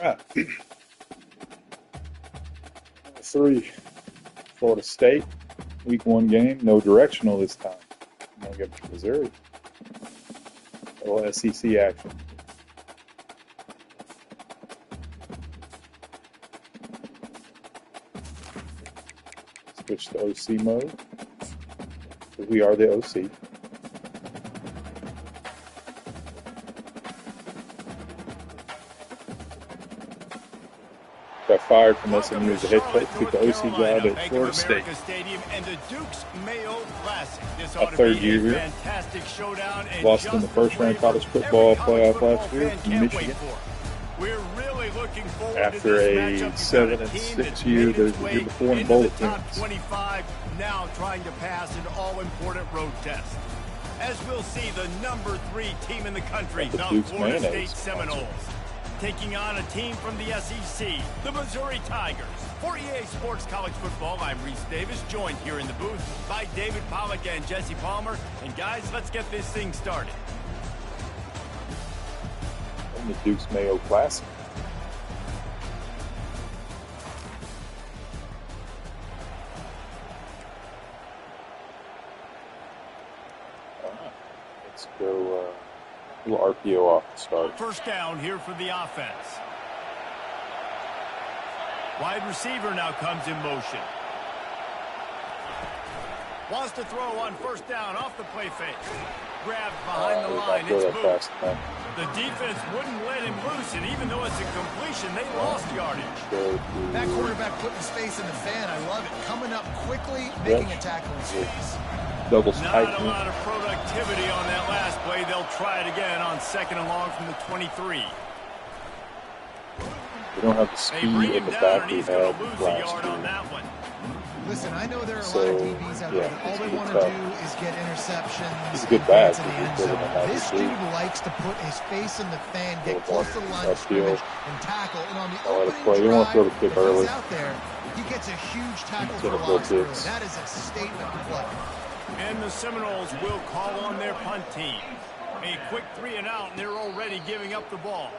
right. 3, Florida State, week 1 game, no directional this time. I'm going to give it to Missouri. A little SEC action. Switch to OC mode. We are the OC. Got fired from SMU as a head coach, took the OC job at Florida State. A 3rd year here. Lost in the first round college football playoff last year in Michigan. After a 7-6 year the year before in bowl attempts. Now trying to pass an all-important road test. As we'll see, the number 3 team in the country, the Florida State Seminoles, taking on a team from the SEC, the Missouri Tigers. For EA Sports College Football, I'm Reese Davis, joined here in the booth by David Pollack and Jesse Palmer. And guys, let's get this thing started. And the Duke's Mayo Classic. Let's go a little RPO off the start. First down here for the offense. Wide receiver now comes in motion. Wants to throw on first down off the play fake. Grabbed behind the line. It's moved. The defense wouldn't let him loose, and even though it's a completion, they lost yardage. That quarterback putting his face in the fan. I love it. Coming up quickly, making a tackle in space. Double Not a lot of productivity on that last play. They'll try it again on 2nd and long from the 23. We don't have the speed at the back we had last year. Listen, I know there are a lot of DBs out there that all they want to do is get interceptions. He's a good back. This dude likes to put his face in the fan, get close to the line of scrimmage, and tackle. And on the opening drive, when he's out there, he gets a huge tackle for a loss. That is a statement play. And the Seminoles will call on their punt team. A quick 3 and out, and they're already giving up the ball.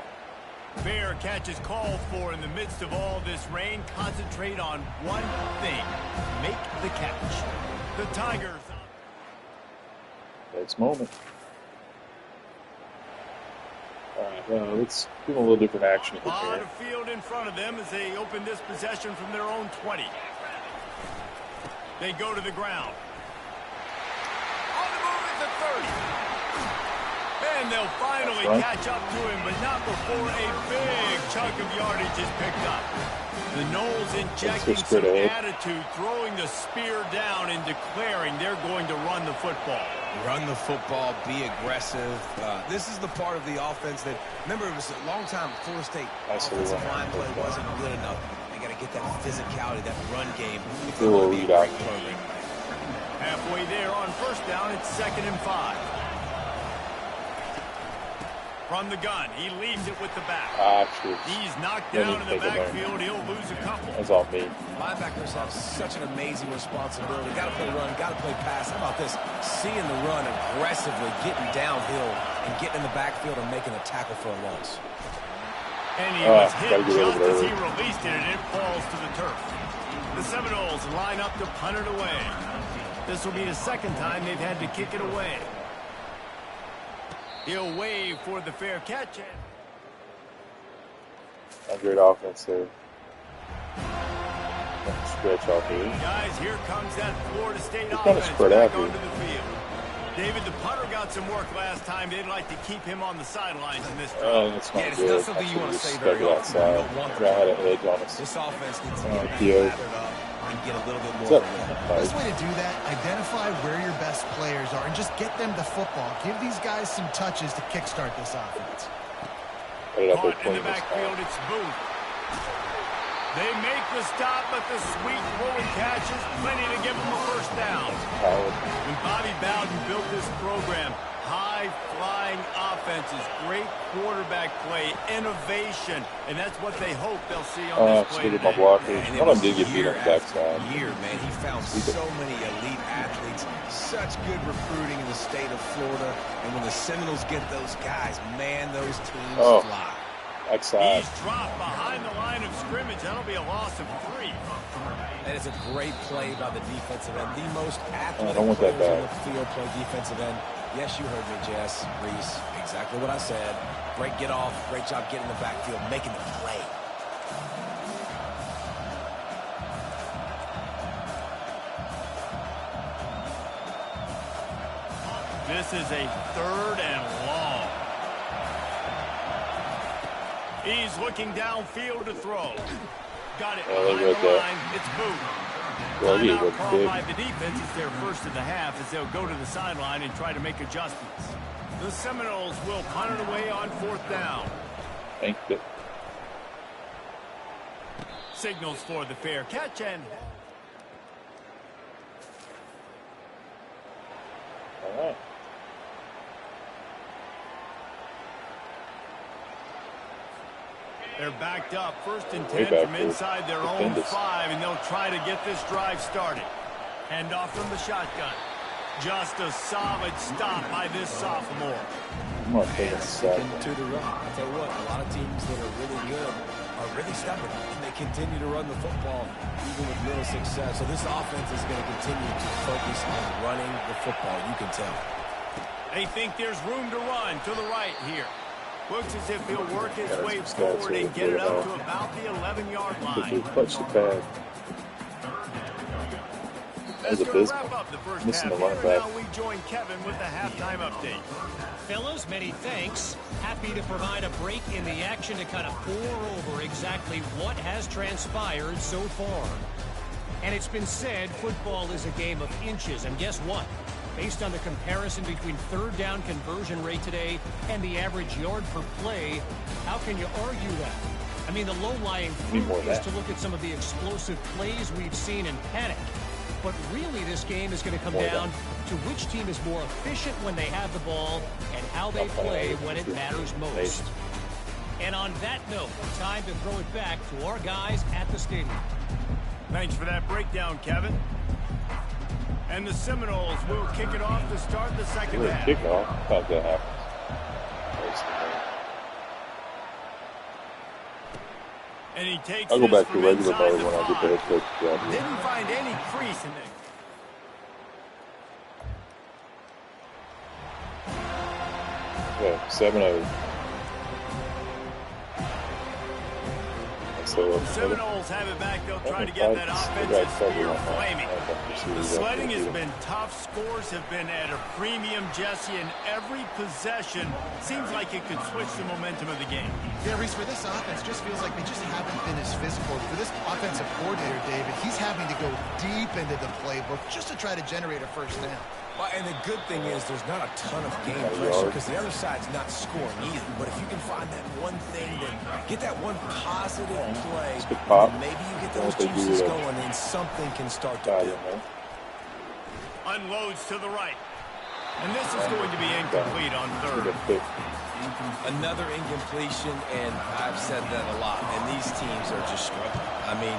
Fair catch is called for in the midst of all this rain. Concentrate on one thing. Make the catch. The Tigers. Next moment. All right, let's do a little different action here. A lot of field in front of them as they open this possession from their own 20. They go to the ground. On the move at the 30. And they'll finally catch up to him, but not before a big chunk of yardage is picked up. The Noles injecting some attitude, throwing the spear down and declaring they're going to run the football. Run the football, be aggressive. This is the part of the offense that, remember, it was a long time Florida State offensive line play wasn't good enough. They got to get that physicality, that run game. If they want to be a great program. Halfway there on first down, it's 2nd and 5. From the gun, he leaves it with the back. He's knocked down in the backfield. He'll lose a couple. That's all me. Linebackers have such an amazing responsibility. Got to play run, got to play pass. How about this? Seeing the run aggressively, getting downhill, and getting in the backfield and making a tackle for a loss. And he was hit just as he released it, and it falls to the turf. The Seminoles line up to punt it away. This will be the 2nd time they've had to kick it away. He'll wave for the fair catch. A great offense there. Stretch off here. Guys, here comes that Florida State offense kind of spread out onto the field. David, the punter got some work last time. They'd like to keep him on the sidelines in this drive. Oh, that's not good. It's not something you want to say very often. You don't want to had an edge on us. This offense needs to get lathered up and get a little bit more. The best way to do that, identify where your best players are and just get them the football. Give these guys some touches to kickstart this offense. Caught in the backfield, it's Booth. They make the stop, but the sweet rolling catch is plenty to give them a first down. When Bobby Bowden built this program, high-flying offenses, great quarterback play, innovation, and that's what they hope they'll see on this play today. My blockers. One of them did get beat on the backside. Man, he found so many elite athletes, such good recruiting in the state of Florida, and when the Seminoles get those guys, man, those teams fly. Outside. He's dropped behind the line of scrimmage. That'll be a loss of 3. And it's a great play by the defensive end. The most athletic on the field play defensive end. Yes, you heard me, Jess, Reese. Exactly what I said. Great get off. Great job getting the backfield, making the play. This is a 3rd and long. He's looking downfield to throw. Got it behind the line. It's moved. Timeout called by the defense. It's their first of the half as they'll go to the sideline and try to make adjustments. The Seminoles will punt it away on 4th down. Thank you. Signals for the fair catch and... All right. They're backed up, 1st and 10 from inside their own 5, and they'll try to get this drive started. Hand off from the shotgun. Just a solid stop by this sophomore. Sticking to the run. I tell you what, a lot of teams that are really good are really stubborn, and they continue to run the football even with little success. So this offense is going to continue to focus on running the football. You can tell. They think there's room to run to the right here. Looks as if he'll work his way forward and get it up to about the 11-yard line. Touch the pad. That's going to wrap up the first half here. Now we join Kevin with the halftime update. Fellas, many thanks. Happy to provide a break in the action to kind of pour over exactly what has transpired so far. And it's been said football is a game of inches. And guess what? Based on the comparison between 3rd down conversion rate today and the average yard per play, how can you argue that? I mean, the low-lying fruit is to look at some of the explosive plays we've seen in panic. But really, this game is going to come down to which team is more efficient when they have the ball and how they play when it matters most. And on that note, time to throw it back to our guys at the stadium. Thanks for that breakdown, Kevin. And the Seminoles will kick it off to start the second half. Kick off. How'd that happen? And he takes I'll go back to regular inside mode when I get the head coach job. Didn't find any crease in it. Yeah, 7-0. The Seminoles have it back. They'll try to get that offensive spear flaming. The sledding has been tough. Scores have been at a premium, Jesse, and every possession seems like it could switch the momentum of the game. Yeah, Reese, for this offense, just feels like they just haven't been as physical. For this offensive coordinator, David, he's having to go deep into the playbook just to try to generate a first down. Well, and the good thing is there's not a ton of game pressure because the other side's not scoring either. But if you can find that one thing, then get that one positive play, maybe you get those juices going and something can start to build. Unloads to the right. And this is going to be incomplete on 3rd. Another incompletion, and I've said that a lot, and these teams are just struggling. I mean,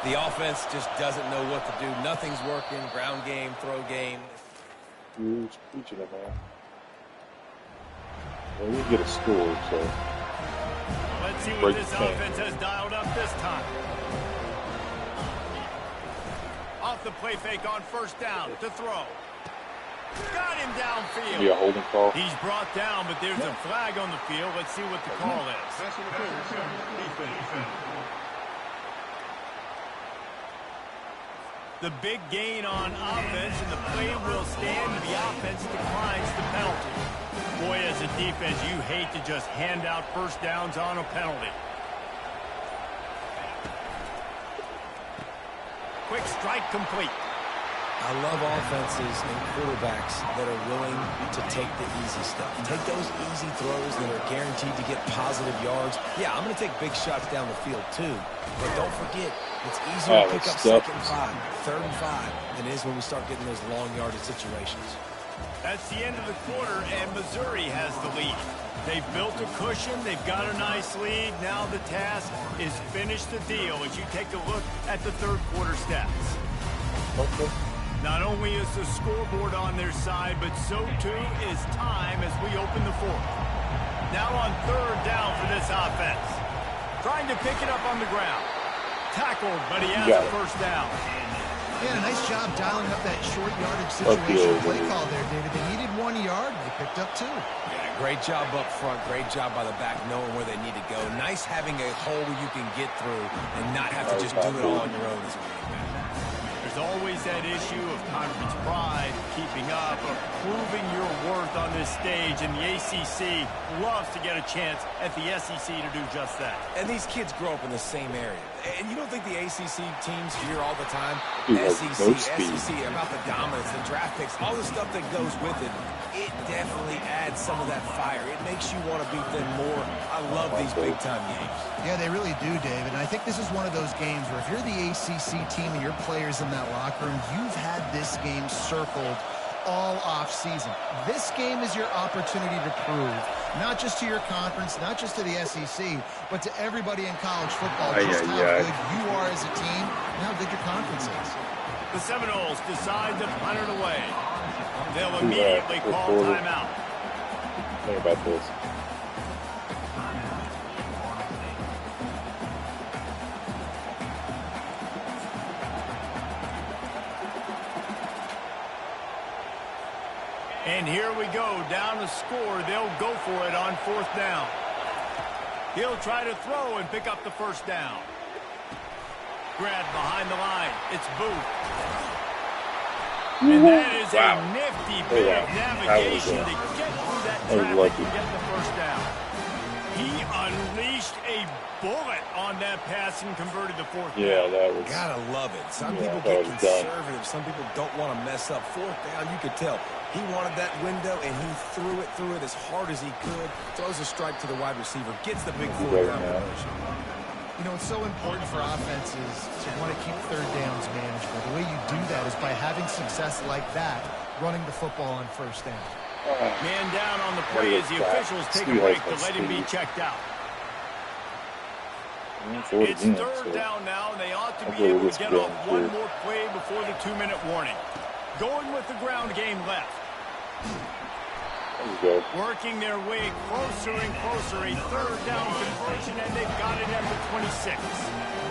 the offense just doesn't know what to do. Nothing's working. Ground game, throw game. Huge preaching it, man. Well, we get a score, so. Let's see what this offense has dialed up this time. Off the play fake on 1st down to throw. Got him downfield. Maybe a holding call. He's brought down, but there's a flag on the field. Let's see what the call is. The big gain on offense, and the play will stand, and the offense declines the penalty. Boy, as a defense, you hate to just hand out 1st downs on a penalty. Quick strike complete. I love offenses and quarterbacks that are willing to take the easy stuff. Take those easy throws that are guaranteed to get positive yards. Yeah, I'm going to take big shots down the field too. But don't forget, it's easier to pick up 2nd and 5, 3rd and 5 than it is when we start getting those long yardage situations. That's the end of the quarter, and Missouri has the lead. They've built a cushion. They've got a nice lead. Now the task is finish the deal as you take a look at the 3rd quarter stats. Okay. Not only is the scoreboard on their side, but so too is time as we open the 4th. Now on third down for this offense. Trying to pick it up on the ground. Tackled, but he has a first down. Yeah, a nice job dialing up that short yardage situation play call there, David. They needed 1 yard. They picked up 2. Yeah, great job up front. Great job by the back knowing where they need to go. Nice having a hole where you can get through and not have to just do it all on your own as a running back. There's always that issue of conference pride, keeping up, of proving your worth on this stage, and the ACC loves to get a chance at the SEC to do just that. And these kids grow up in the same area. And you don't think the ACC teams hear all the time, SEC, about the dominance, the draft picks, all the stuff that goes with it. It definitely adds some of that fire. It makes you want to beat them more. I love these big-time games. Yeah, they really do, David. And I think this is one of those games where if you're the ACC team and your players in that locker room, you've had this game circled all off-season. This game is your opportunity to prove, not just to your conference, not just to the SEC, but to everybody in college football, just how good you are as a team and how good your conference is. The Seminoles decide to punt it away. They'll immediately call timeout. Think about this. And here we go, down the score. They'll go for it on fourth down. He'll try to throw and pick up the first down. Grabbed behind the line. It's Booth. And that is a nifty bit of navigation to get through that traffic and get the first down. He unleashed a bullet on that pass and converted the fourth down. Yeah, that was... Gotta love it. Some people get conservative. Some people don't want to mess up. Fourth down, you could tell. He wanted that window, and he threw it as hard as he could. Throws a strike to the wide receiver. Gets the big fourth down conversion. You know, it's so important for offenses to want to keep third downs manageable. The way you do that is by having success like that, running the football on first down. Man down on the play as the officials take a break to let him be checked out. It's third down now, and they ought to be able to get off one more play before the 2-minute warning. Going with the ground game left. Working their way closer and closer, a third down conversion, and they've got it at the 26.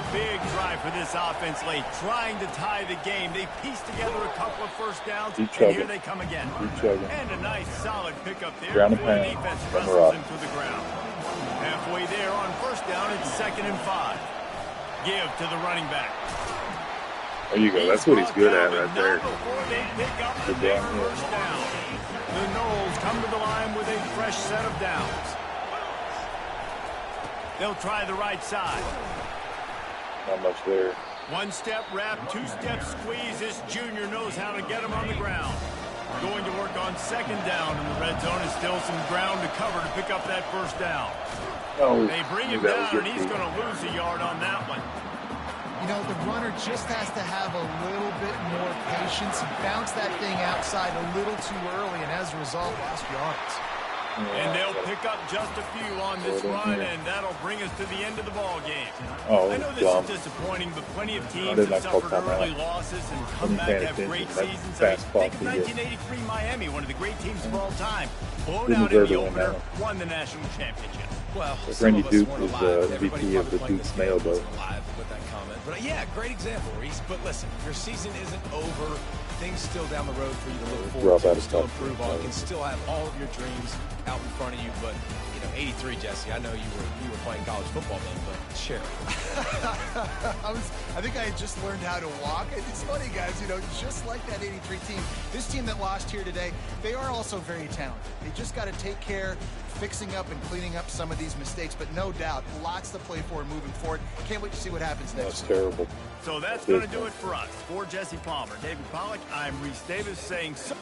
Big drive for this offense late, trying to tie the game. They pieced together a couple of first downs, and here they come again. And a nice solid pickup there before the defense wrestles him to the ground. Halfway there on first down, it's 2nd and 5. Give to the running back. There you go. That's what he's good at right there. The first down. The Noles come to the line with a fresh set of downs. They'll try the right side. Not much there. One-step wrap, two-step squeeze. This junior knows how to get him on the ground. Going to work on second down in the red zone. Is still some ground to cover to pick up that first down. They bring him down, and he's going to lose a yard on that one. You know, the runner just has to have a little bit more patience and bounce that thing outside a little too early, and as a result, lost yards. And they'll pick up just a few on this run, and that'll bring us to the end of the ball game. I know this is disappointing, but plenty of teams have suffered early losses and come back and have great seasons. Think 1983 Miami, one of the great teams of all time. Blown out in the opener, won the national championship. Well, Randy Duke is the VP of the Duke's Mayo Boat. With that comment. But yeah, great example, Reese. But listen, your season isn't over. Things still down the road for you to look forward to, still improve on. You can still have all of your dreams out in front of you. But, you know, 83, Jesse, I know you were playing college football then, but share I think I had just learned how to walk. It's funny, guys, you know, just like that 83 team, this team that lost here today, they are also very talented. They just got to take care fixing up and cleaning up some of these mistakes, but no doubt, lots to play for moving forward. Can't wait to see what happens next. That's terrible. So that's going to do it for us. For Jesse Palmer, David Pollack, I'm Reese Davis saying so.